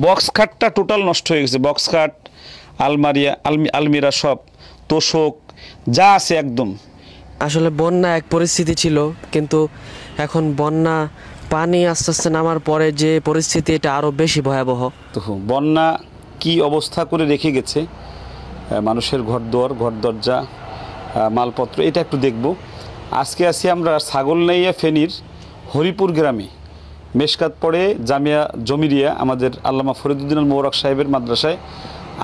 Box খাটটা total নষ্ট হয়ে গেছে। বক্স খাট, আলমিরা সব, তোষক যা আছে একদম। আসলে বন্যা এক পরিস্থিতি ছিল, কিন্তু এখন বন্যা পানি আস্তে আস্তে নামার পরে যে পরিস্থিতি, এটা আরও বেশি ভয়াবহ। তো বন্যা কি অবস্থা করে রেখে গেছে মানুষের ঘর দরজা, মালপত্র, এটা একটু দেখব। আজকে আসি আমরা ছাগলনাইয়া ফেনীর হরিপুর গ্রামে, মেশকাত পড়ে জামিয়া জমিরিয়া, আমাদের আল্লামা ফরিদুদ্দিন আল মোবারক সাহেবের মাদ্রাসায়।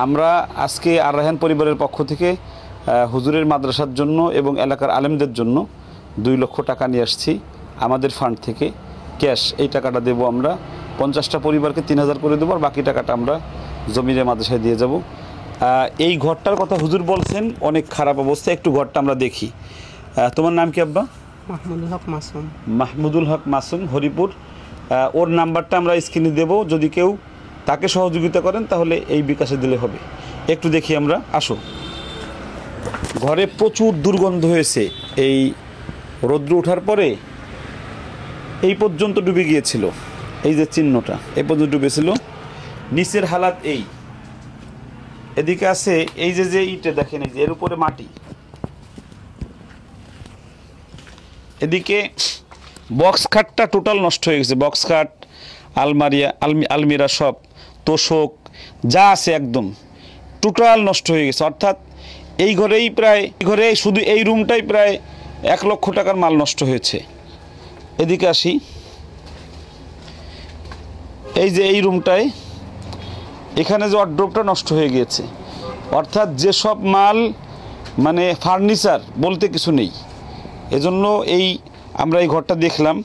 আমরা আজকে আর রায়হান পরিবারের পক্ষ থেকে হুজুরের মাদ্রাসার জন্য এবং এলাকার আলেমদের জন্য 2 লক্ষ টাকা নিয়ে আসছি আমাদের ফান্ড থেকে, ক্যাশ। এই টাকাটা দেবো আমরা 50টা পরিবারকে 3000 করে দেবো, আর বাকি টাকাটা আমরা জমিরিয়া মাদ্রাসায় দিয়ে যাব। এই ঘরটার কথা হুজুর বলছেন অনেক খারাপ অবস্থা, একটু ঘরটা আমরা দেখি। তোমার নাম কি আব্বা? মাহমুদুল হক মাসুম। মাহমুদুল হক মাসুম, হরিপুর। ওর নাম্বারটা আমরা স্ক্রিনে দেব, যদি কেউ তাকে সহযোগিতা করেন তাহলে এই বিকাশে দিলে হবে। একটু দেখি আমরা, আসো। ঘরে প্রচুর দুর্গন্ধ হয়েছে, এই রৌদ্র ওঠার পরে এই পর্যন্ত ডুবে গিয়েছিল। এই যে চিহ্নটা এই পর্যন্ত ডুবেছিল। নিচের হালাত এই, এদিকে আছে এই যে ইটে দেখেন, এই যে এর উপরে মাটি, এদিকে বক্স খাটটা টোটাল নষ্ট হয়ে গেছে। বক্স খাট, আলমিরা সব, তোষক যা আছে একদম টোটাল নষ্ট হয়ে গেছে। অর্থাৎ এই ঘরে শুধু এই রুমটাই প্রায় 1 লক্ষ টাকার মাল নষ্ট হয়েছে। এদিকে আসি, এই যে এই রুমটায়, এখানে যে ওয়ার্ড্রোবটা নষ্ট হয়ে গিয়েছে। অর্থাৎ যেসব মাল মানে ফার্নিচার বলতে কিছু নেই। এজন্য আমরা এই ঘরটা দেখলাম,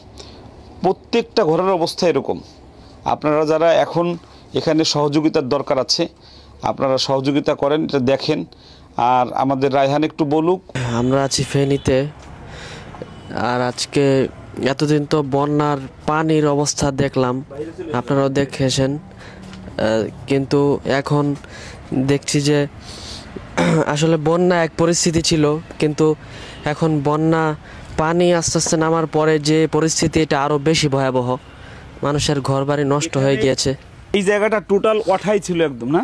প্রত্যেকটা ঘরের অবস্থা এরকম। আপনারা যারা এখন এখানে সহযোগিতার দরকার আছে, আপনারা সহযোগিতা করেন, এটা দেখেন। আর আমাদের রায়হান একটু বলুক। আমরা আছি ফেনীতে, আর আজকে এতদিন তো বন্যার পানির অবস্থা দেখলাম, আপনারাও দেখেছেন, কিন্তু এখন দেখছি যে আসলে বন্যা এক পরিস্থিতি ছিল, কিন্তু এখন বন্যা পানি আস্তে আস্তে নামার পরে যে পরিস্থিতি, এটা আরও বেশি ভয়াবহ। মানুষের ঘরবাড়ি নষ্ট হয়ে গিয়েছে। এই জায়গাটা টোটাল ওঠাই ছিল একদম, না?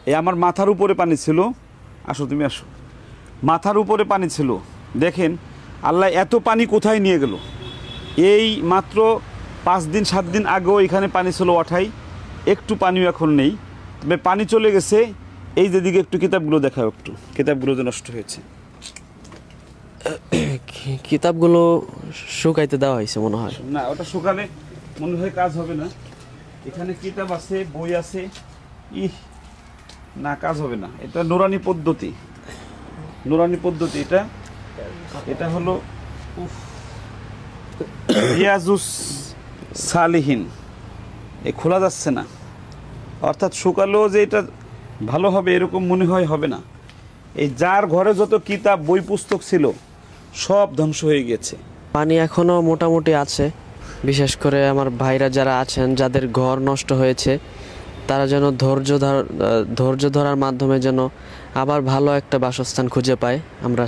এই আমার মাথার উপরে পানি ছিল। আসো তুমি আসো, মাথার উপরে পানি ছিল। দেখেন আল্লাহ এত পানি কোথায় নিয়ে গেল। এই মাত্র 5 দিন 7 দিন আগেও এখানে পানি ছিল ওঠাই, একটু পানিও এখন নেই। তবে পানি চলে গেছে। এই যেদিকে একটু কিতাবগুলো দেখাও, একটু কিতাবগুলো যে নষ্ট হয়েছে। কিতাবগুলো শুকাইতে দেওয়া হয়েছে মনে হয়। না, ওটা শুকালে মনে হয় কাজ হবে না। এখানে কিতাব আছে, বই আছে, না কাজ হবে না। এটা নুরানি পদ্ধতি, এটা হলো রিয়াজুস সালিহিন। এ খোলা যাচ্ছে না। অর্থাৎ শুকালেও যে এটা ভালো হবে এরকম মনে হয় হবে না। এই যার ঘরে যত কিতাব বই পুস্তক ছিল সব ধ্বংস হয়ে গেছে। পানি এখনো মোটামুটি আছে। বিশেষ করে আমার ভাইরা যারা আছেন, যাদের ঘর নষ্ট হয়েছে, তারা যেন ধৈর্য ধরার মাধ্যমে যেন আবার ভালো একটা বাসস্থান খুঁজে পায়, আমরা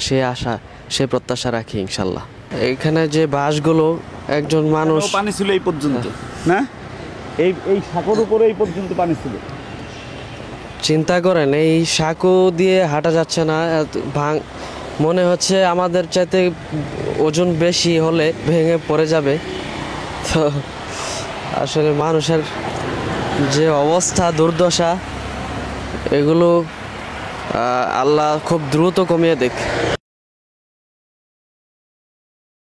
সে প্রত্যাশা রাখি ইনশাল্লাহ। এখানে যে বাসগুলো, একজন মানুষ, পানি ছিল এই পর্যন্ত, না? এই সাঁকোর উপরে এই পর্যন্ত পানি ছিল। চিন্তা করেন, এই সাঁকো দিয়ে হাঁটা যাচ্ছে না। মনে হচ্ছে আমাদের চাইতে ওজন বেশি হলে ভেঙে পড়ে যাবে। তো আসলে মানুষের যে অবস্থা, দুর্দশা, এগুলো আল্লাহ খুব দ্রুত কমিয়ে দেখ।